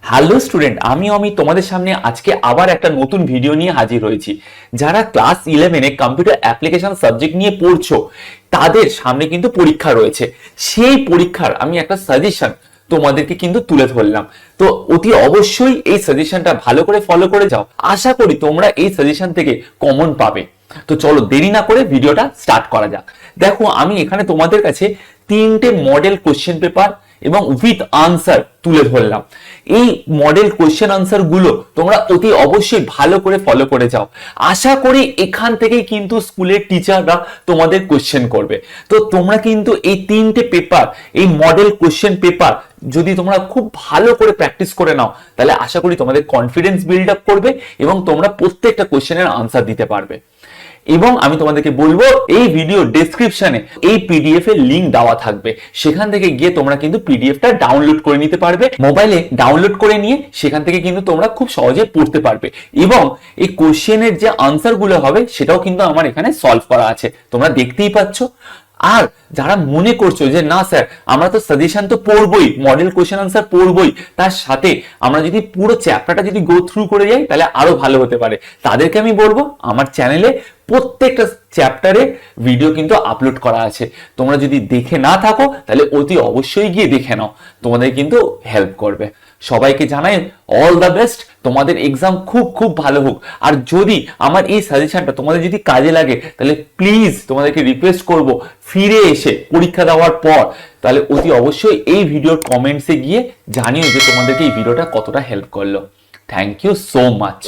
Hello student, আমি অমিত তোমাদের সামনে আজকে আবার একটা নতুন ভিডিও নিয়ে হাজির হয়েছি। যারা ক্লাস 11-এ কম্পিউটার অ্যাপ্লিকেশন সাবজেক্ট নিয়ে পড়ছো তাদের সামনে কিন্তু পরীক্ষা রয়েছে। সেই পরীক্ষার আমি একটা সাজেশন তোমাদেরকে কিন্তু তুলে ধরলাম। তো অতি অবশ্যই এই সাজেশনটা ভালো করে ফলো করে যাও। আশা করি তোমরা এই সাজেশন থেকে কমন পাবে। তো চলো দেরি না করে ভিডিওটা স্টার্ট করা যাক। দেখো, আমি এখানে তোমাদের কাছে 3টে মডেল কোশ্চেন পেপার এবং উইথ আনসার তুলে ধরলাম। এই মডেল কোশ্চেন আনসার গুলো তোমরা অতি অবশ্যই ভালো করে ফলো করে যাও। আশা করি এখান থেকেই কিন্তু স্কুলের টিচাররা তোমাদের কোশ্চেন করবে। তো তোমরা কিন্তু এই 3টে পেপার, এই মডেল কোশ্চেন পেপার যদি তোমরা খুব ভালো করে প্র্যাকটিস করে নাও, তাহলে আশা করি তোমাদের কনফিডেন্স বিল্ড আপ করবে এবং তোমরা প্রত্যেকটা কোশ্চেনের আনসার দিতে পারবে। এবং আমি তোমাদেরকে বলবো, এই ভিডিও ডেসক্রিপশনে এই পিডিএফ এর লিংক দেওয়া থাকবে, সেখান থেকে গিয়ে তোমরা কিন্তু পিডিএফটা ডাউনলোড করে নিতে পারবে। মোবাইলে ডাউনলোড করে নিয়ে সেখান থেকে কিন্তু তোমরা খুব সহজে পড়তে পারবে। এবং এই কোশ্চেনের যে আনসার গুলো হবে সেটাও কিন্তু আমার এখানে সলভ করা আছে, তোমরা দেখতেই পাচ্ছ। আর যারা মনে করছো যে না স্যার, আমরা তো সাজেশন তো পড়বই, মডেল কোশ্চেন আনসার পড়বই, তার সাথে আমরা যদি পুরো চ্যাপ্টারটা যদি গো থ্রু করে যাই তাহলে আরো ভালো হতে পারে, তাদেরকে আমি বলবো আমার চ্যানেলে প্রত্যেকটা চ্যাপ্টারে ভিডিও কিন্তু আপলোড করা আছে। তোমরা যদি দেখে না থাকো তাহলে অতি অবশ্যই গিয়ে দেখে নাও, তোমাদের কিন্তু হেল্প করবে। সবাইকে জানাই অল দ্য বেস্ট, তোমাদের এক্সাম খুব খুব ভালো হোক। আর যদি আমার এই সাজেশনটা তোমাদের যদি কাজে লাগে তাহলে প্লিজ তোমাদেরকে রিকোয়েস্ট করব, ফিরে এসে পরীক্ষা দেওয়ার পর তাহলে অতি অবশ্যই এই ভিডিওর কমেন্টসে গিয়ে জানিও যে তোমাদেরকে এই ভিডিওটা কতটা হেল্প করলো। Thank you so much.